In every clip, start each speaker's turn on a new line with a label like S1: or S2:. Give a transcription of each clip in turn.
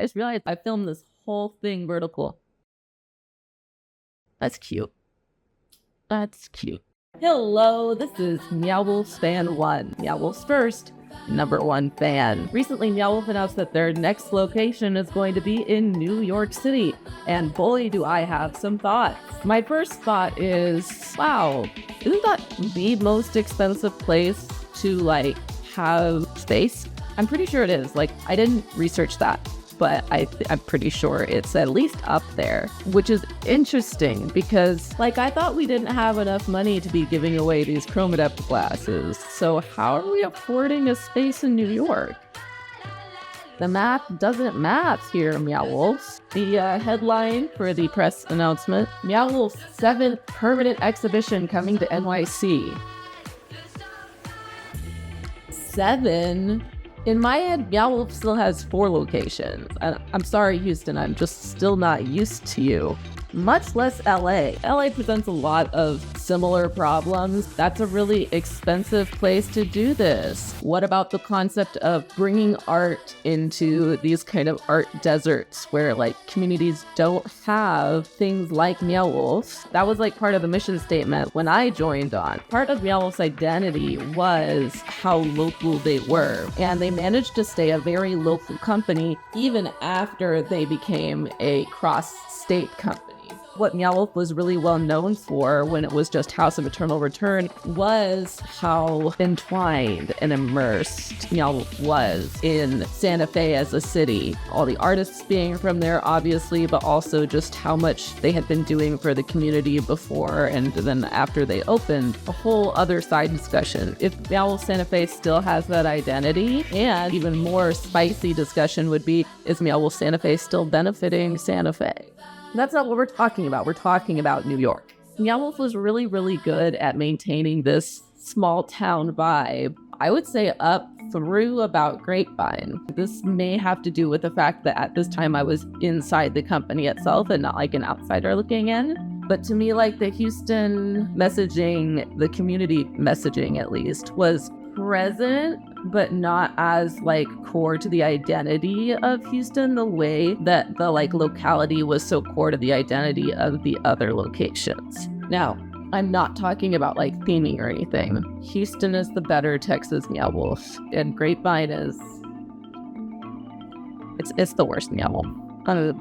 S1: I just realized I filmed this whole thing vertical. That's cute. That's cute. Hello, this is Meow Wolf's Fan 1, Meow Wolf's first #1 fan. Recently, Meow Wolf announced that their next location is going to be in New York City, and boy, do I have some thoughts. My first thought is, wow, isn't that the most expensive place to, have space? I'm pretty sure it is. I didn't research that, but I'm pretty sure it's at least up there, which is interesting because, I thought we didn't have enough money to be giving away these Chrome Adept glasses. So how are we affording a space in New York? The math doesn't math here, Meow Wolves. The headline for the press announcement, Meow Wolf's 7th permanent exhibition coming to NYC. 7? In my head, Meow Wolf still has 4 locations. I'm sorry, Houston, I'm just still not used to you. Much less LA. LA presents a lot of similar problems. That's a really expensive place to do this. What about the concept of bringing art into these kind of art deserts where communities don't have things like Meow Wolf? That was part of the mission statement when I joined on. Part of Meow Wolf's identity was how local they were, and they managed to stay a very local company even after they became a cross-state company. What Meow Wolf was really well known for when it was just House of Eternal Return was how entwined and immersed Meow Wolf was in Santa Fe as a city. All the artists being from there, obviously, but also just how much they had been doing for the community before and then after they opened. A whole other side discussion. If Meow Wolf Santa Fe still has that identity, and even more spicy discussion would be, is Meow Wolf Santa Fe still benefiting Santa Fe? That's not what we're talking about. We're talking about New York. Meow Wolf was really, really good at maintaining this small town vibe. I would say up through about Grapevine. This may have to do with the fact that at this time I was inside the company itself and not an outsider looking in. But to me, the Houston messaging, the community messaging at least, was present, but not as core to the identity of Houston the way that the locality was so core to the identity of the other locations. Now, I'm not talking about theming or anything. Houston is the better Texas Meow Wolf, and Grapevine is it's the worst Meow Wolf.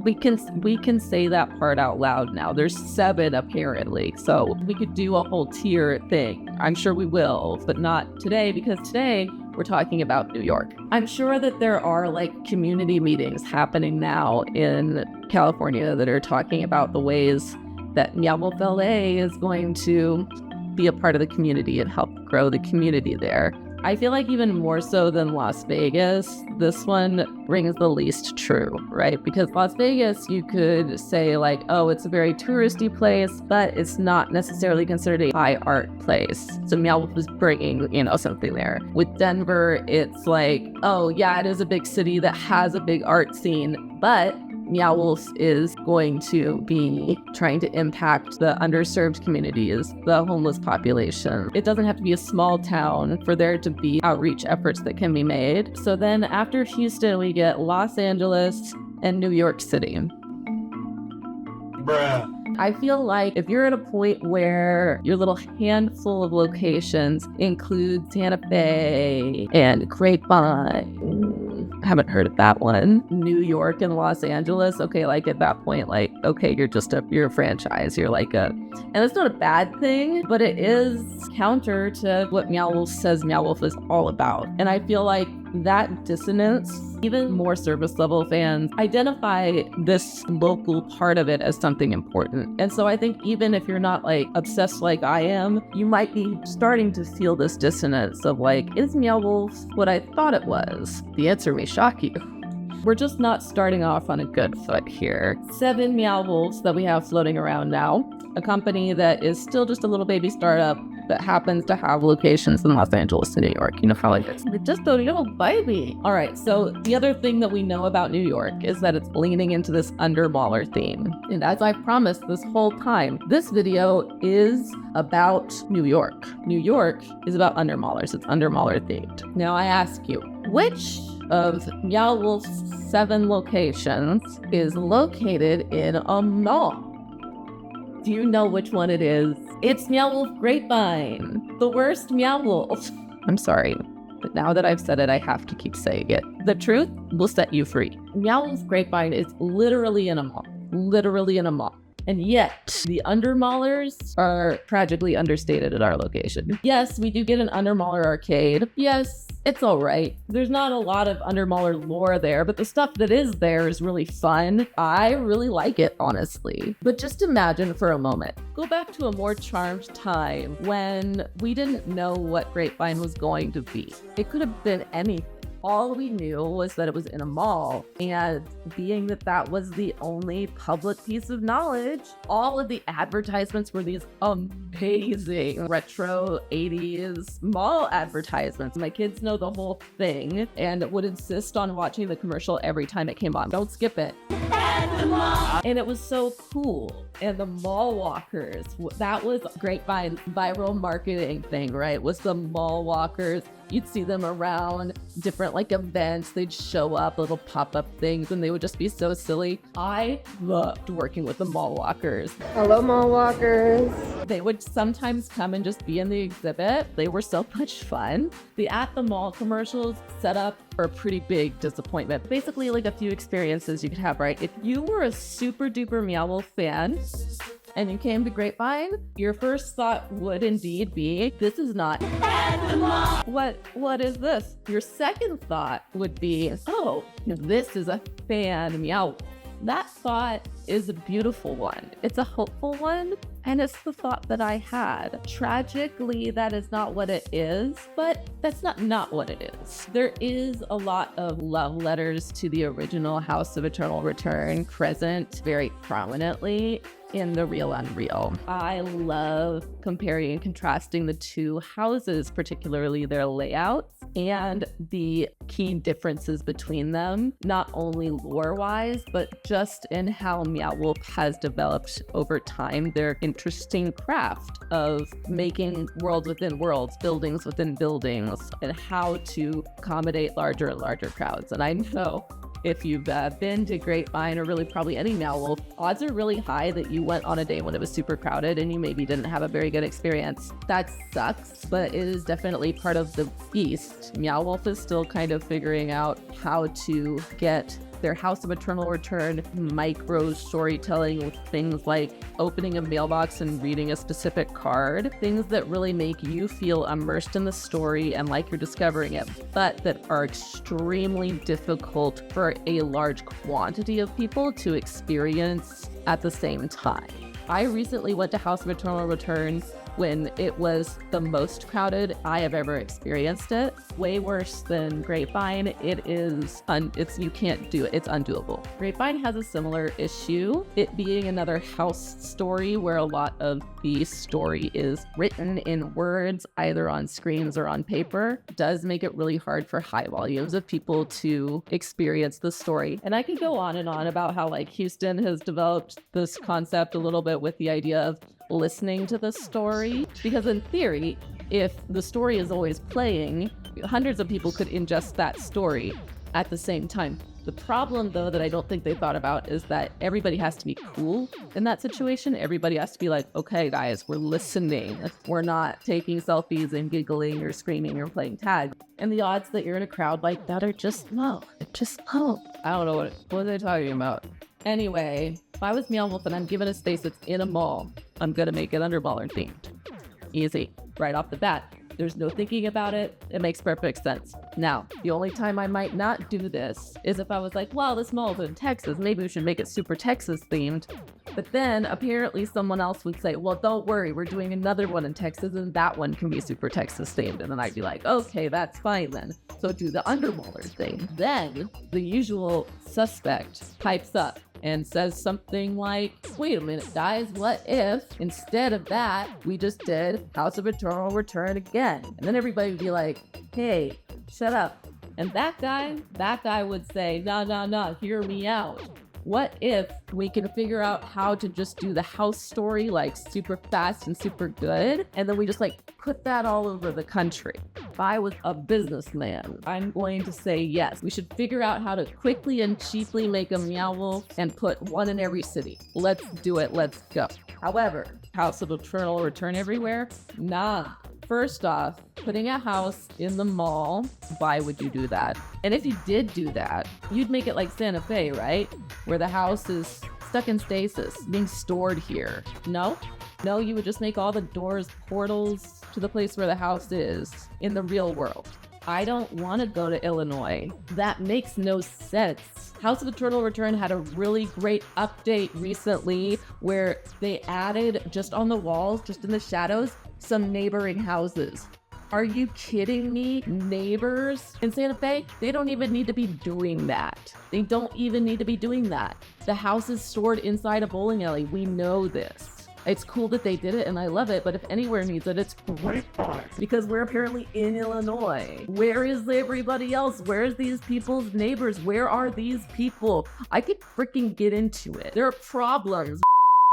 S1: We can say that part out loud now. There's 7 apparently, so we could do a whole tier thing. I'm sure we will, but not today, because today we're talking about New York. I'm sure that there are community meetings happening now in California that are talking about the ways that Meow Wolf LA is going to be a part of the community and help grow the community there. I feel even more so than Las Vegas, this one rings the least true, right? Because Las Vegas, you could say oh, it's a very touristy place, but it's not necessarily considered a high art place. So Meow Wolf is bringing, something there. With Denver, it's oh yeah, it is a big city that has a big art scene, but Meow Wolf is going to be trying to impact the underserved communities, the homeless population. It doesn't have to be a small town for there to be outreach efforts that can be made. So then after Houston, we get Los Angeles and New York City.
S2: Bruh.
S1: I feel if you're at a point where your little handful of locations include Santa Fe and Grapevine, haven't heard of that one, New York and Los Angeles, okay, at that point, okay, you're a franchise, you're and it's not a bad thing, but it is counter to what Meow Wolf says Meow Wolf is all about. And I feel that dissonance, even more service level fans identify this local part of it as something important. And so I think even if you're not obsessed like I am, you might be starting to feel this dissonance of is Meow Wolf what I thought it was? The answer may shock you. We're just not starting off on a good foot here. 7 Meow Wolves that we have floating around now. A company that is still just a little baby startup that happens to have locations in Los Angeles and New York. You know how it's just a little baby. All right, so the other thing that we know about New York is that it's leaning into this Undermaller theme. And as I promised this whole time, this video is about New York. New York is about Undermallers. It's Undermaller themed. Now I ask you, which of Meow Wolf's 7 locations is located in a mall. Do you know which one it is? It's Meow Wolf Grapevine, the worst Meow Wolf. I'm sorry, but now that I've said it, I have to keep saying it. The truth will set you free. Meow Wolf Grapevine is literally in a mall. Literally in a mall. And yet, the Undermallers are tragically understated at our location. Yes, we do get an Undermaller arcade. Yes, it's all right. There's not a lot of Undermaller lore there, but the stuff that is there is really fun. I really like it, honestly. But just imagine for a moment, go back to a more charmed time when we didn't know what Grapevine was going to be. It could have been anything. All we knew was that it was in a mall, and being that that was the only public piece of knowledge, all of the advertisements were these amazing retro 80s mall advertisements. My kids know the whole thing and would insist on watching the commercial every time it came on. Don't skip it. And it was so cool. And the mall walkers, that was Grapevine's viral marketing thing, right? Was the mall walkers. You'd see them around different like events. They'd show up, little pop-up things, and they would just be so silly. I loved working with the mall walkers.
S2: Hello, mall walkers.
S1: They would sometimes come and just be in the exhibit. They were so much fun. The at the mall commercials set up for a pretty big disappointment. Basically like a few experiences you could have, right? If you were a super duper Meow Wolf fan and you came to Grapevine, your first thought would indeed be, this is not what is this? Your second thought would be, oh, this is a fan Meow Wolf. That thought is a beautiful one. It's a hopeful one, and it's the thought that I had. Tragically, that is not what it is, but that's not what it is. There is a lot of love letters to the original House of Eternal Return present very prominently in the Real Unreal. I love comparing and contrasting the two houses, particularly their layouts and the key differences between them, not only lore-wise, but just in how Meow Wolf has developed over time their interesting craft of making worlds within worlds, buildings within buildings, and how to accommodate larger and larger crowds. And I know if you've been to Grapevine or really probably any Meow Wolf, odds are really high that you went on a day when it was super crowded and you maybe didn't have a very good experience. That sucks, but it is definitely part of the beast. Meow Wolf is still kind of figuring out how to get their House of Eternal Return micro storytelling with things like opening a mailbox and reading a specific card, things that really make you feel immersed in the story and like you're discovering it, but that are extremely difficult for a large quantity of people to experience at the same time. I recently went to House of Eternal Return when it was the most crowded I have ever experienced it. Way worse than Grapevine. You can't do it. It's undoable. Grapevine has a similar issue, it being another house story where a lot of the story is written in words, either on screens or on paper. It does make it really hard for high volumes of people to experience the story. And I could go on and on about how like Houston has developed this concept a little bit with the idea of listening to the story, because in theory, if the story is always playing, hundreds of people could ingest that story at the same time. The problem, though, that I don't think they thought about is that everybody has to be cool in that situation. Everybody has to be like, okay, guys, we're listening. We're not taking selfies and giggling or screaming or playing tag. And the odds that you're in a crowd like that are just low. Just low. I don't know what are they talking about? Anyway, if I was Meow Wolf and I'm given a space that's in a mall, I'm gonna make it Undermaller themed. Easy. Right off the bat. There's no thinking about it. It makes perfect sense. Now, the only time I might not do this is if I was like, well, this mall is in Texas. Maybe we should make it super Texas themed. But then apparently someone else would say, well, don't worry. We're doing another one in Texas and that one can be super Texas themed. And then I'd be like, okay, that's fine then. So do the Undermaller thing. Then the usual suspect pipes up and says something like, wait a minute, guys, what if instead of that, we just did House of Eternal Return again? And then everybody would be like, hey, shut up. And that guy would say, no, hear me out. What if we can figure out how to just do the house story like super fast and super good, and then we just like put that all over the country? If I was a businessman, I'm going to say yes. We should figure out how to quickly and cheaply make a Meow Wolf and put one in every city. Let's do it. Let's go. However, House of Eternal Return everywhere? Nah. First off, putting a house in the mall, why would you do that? And if you did do that, you'd make it like Santa Fe, right? Where the house is stuck in stasis, being stored here. No, you would just make all the doors portals to the place where the house is in the real world. I don't want to go to Illinois. That makes no sense. House of Eternal Return had a really great update recently where they added just on the walls, just in the shadows, some neighboring houses. Are you kidding me? Neighbors in Santa Fe? They don't even need to be doing that. They don't even need to be doing that. The house is stored inside a bowling alley. We know this. It's cool that they did it and I love it, but if anywhere needs it, it's Grapevine. Because we're apparently in Illinois. Where is everybody else? Where's these people's neighbors? Where are these people? I could freaking get into it. There are problems.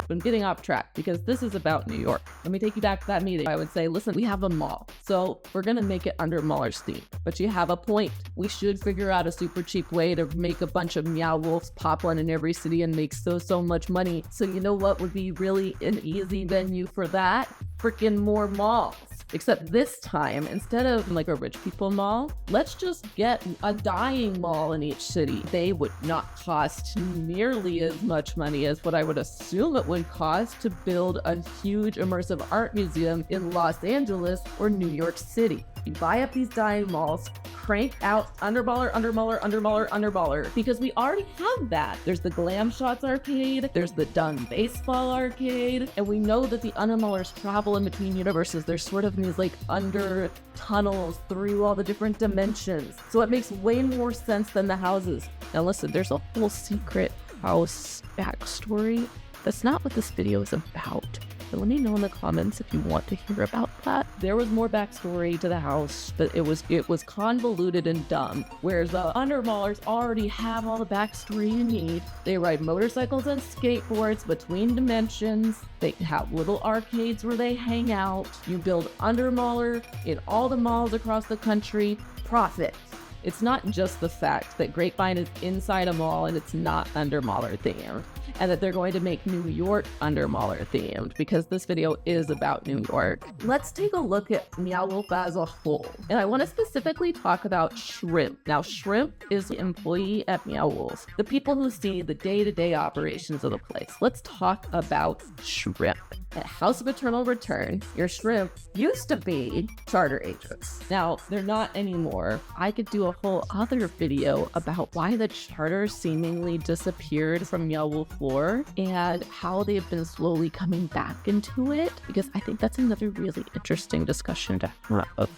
S1: I'm getting off track because this is about New York. Let me take you back to that meeting. I would say, listen, we have a mall. So we're going to make it Undermallers themed. But you have a point. We should figure out a super cheap way to make a bunch of Meow Wolves pop one in every city and make so much money. So you know what would be really an easy venue for that? Freaking more malls. Except this time, instead of like a rich people mall, let's just get a dying mall in each city. They would not cost nearly as much money as what I would assume it would cost to build a huge immersive art museum in Los Angeles or New York City. You buy up these dying malls, crank out Undermaller, because we already have that. There's the Glam Shots arcade, there's the Done Baseball arcade, and we know that the Undermallers travel in between universes. They're sort of in these like under tunnels through all the different dimensions. So it makes way more sense than the houses. Now listen, there's a whole secret house backstory. That's not what this video is about. So let me know in the comments if you want to hear about that. There was more backstory to the house, but it was convoluted and dumb. Whereas the Undermallers already have all the backstory you need. They ride motorcycles and skateboards between dimensions. They have little arcades where they hang out. You build Undermaller in all the malls across the country. Profit. It's not just the fact that Grapevine is inside a mall and it's not Undermaller themed, and that they're going to make New York Undermaller themed, because this video is about New York. Let's take a look at Meow Wolf as a whole. And I want to specifically talk about Shrimp. Now, Shrimp is the employee at Meow Wolf, the people who see the day-to-day operations of the place. Let's talk about Shrimp. At House of Eternal Return, your shrimp used to be charter agents. Now, they're not anymore. I could do a whole other video about why the charter seemingly disappeared from Meow Wolf lore and how they've been slowly coming back into it, because I think that's another really interesting discussion to have.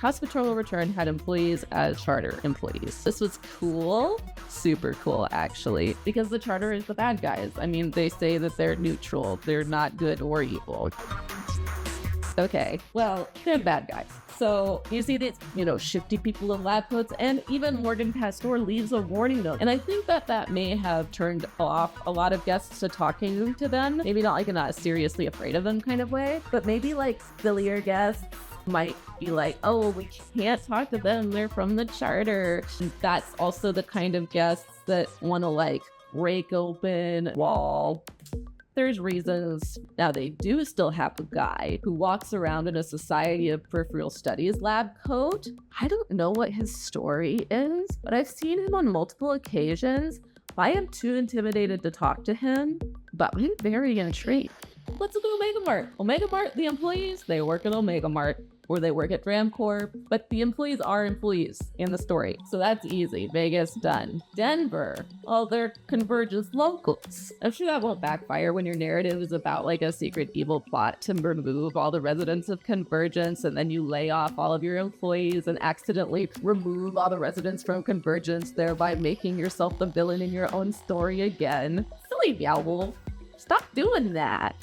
S1: House of Eternal Return had employees as charter employees. This was cool, super cool actually, because the charter is the bad guys. I mean, they say that they're neutral, they're not good or evil. Okay, well, they're bad guys. So you see these, shifty people in lab coats, and even Morgan Pastor leaves a warning note. And I think that may have turned off a lot of guests to talking to them. Maybe not like in a seriously afraid of them kind of way, but maybe like sillier guests might be like, oh, we can't talk to them, they're from the charter. And that's also the kind of guests that want to like break open wall. There's reasons. Now, they do still have a guy who walks around in a Society of Peripheral Studies lab coat. I don't know what his story is, but I've seen him on multiple occasions. I am too intimidated to talk to him, but I'm very intrigued. Let's look at Omega Mart. Omega Mart, the employees, they work at Omega Mart, or they work at Dramcorp, but the employees are employees in the story. So that's easy. Vegas, done. Denver, well, they're Convergence locals. I'm sure that won't backfire when your narrative is about like a secret evil plot to remove all the residents of Convergence, and then you lay off all of your employees and accidentally remove all the residents from Convergence, thereby making yourself the villain in your own story again. Silly Meow Wolf. Stop doing that.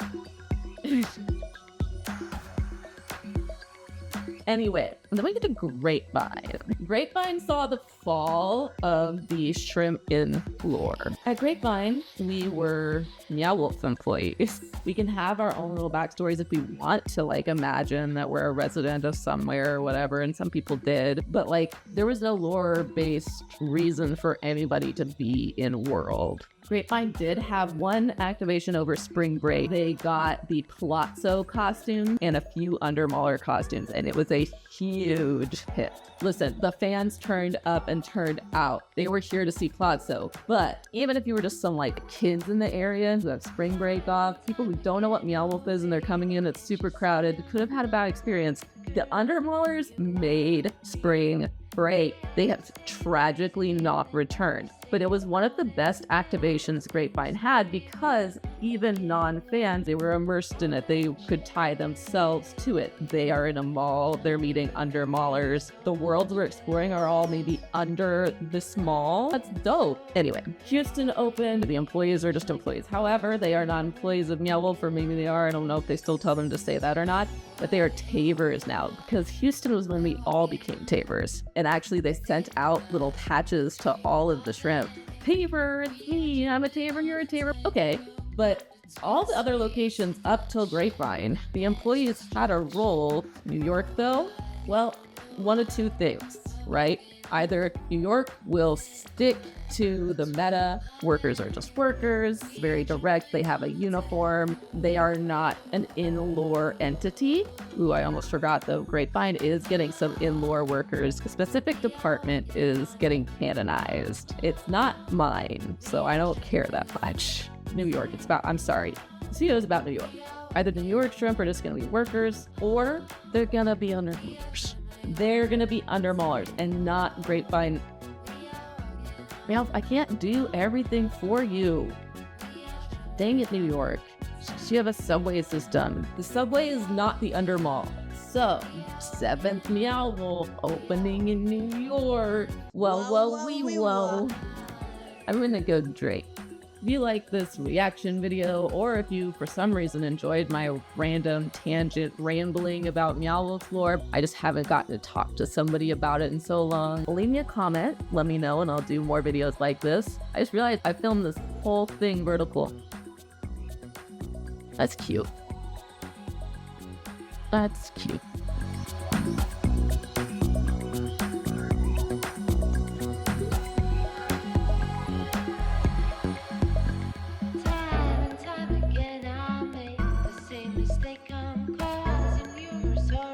S1: Anyway, And then we get to Grapevine. Grapevine saw the fall of the shrimp in lore. At Grapevine, we were Meow Wolf employees. We can have our own little backstories if we want to, like, imagine that we're a resident of somewhere or whatever, and some people did. But, like, there was no lore-based reason for anybody to be in world. Grapevine did have one activation over spring break. They got the Palazzo costume and a few Undermaller costumes, and it was a huge hit. Listen, the fans turned up and turned out. They were here to see Palazzo. But even if you were just some like kids in the area who have spring break off, people who don't know what Meow Wolf is and they're coming in, it's super crowded, could have had a bad experience. The Undermallers made spring break. They have tragically not returned. But it was one of the best activations Grapevine had because even non-fans, they were immersed in it. They could tie themselves to it. They are in a mall. They're meeting Undermallers. The worlds we're exploring are all maybe under this mall. That's dope. Anyway, Houston opened. The employees are just employees. However, they are not employees of Meow Wolf, or maybe they are. I don't know if they still tell them to say that or not. But they are Tavers now because Houston was when we all became Tavers. And actually, they sent out little patches to all of the shrimp. Taver, it's me. I'm a Taver, you're a Taver. Okay, but all the other locations up till Grapevine, the employees had a role. New York, though, well, one of two things, right? Either New York will stick to the meta, workers are just workers, very direct, they have a uniform, they are not an in-lore entity. Ooh, I almost forgot though, Grapevine is getting some in-lore workers. A specific department is getting canonized. It's not mine, so I don't care that much. New York, it's about, I'm sorry, CEO is about New York. Either the New York shrimp are just gonna be workers, or they're gonna be undermallers. They're gonna be undermallers and not Grapevine. Meow, I can't do everything for you. Dang it, New York. You have a subway system. The subway is not the undermall. So, 7th Meow Wolf opening in New York. Whoa. I'm gonna go Drake. If you like this reaction video, or if you for some reason enjoyed my random tangent rambling about Meow Wolf lore, I just haven't gotten to talk to somebody about it in so long, leave me a comment, let me know, and I'll do more videos like this. I just realized I filmed this whole thing vertical. That's cute. That's cute.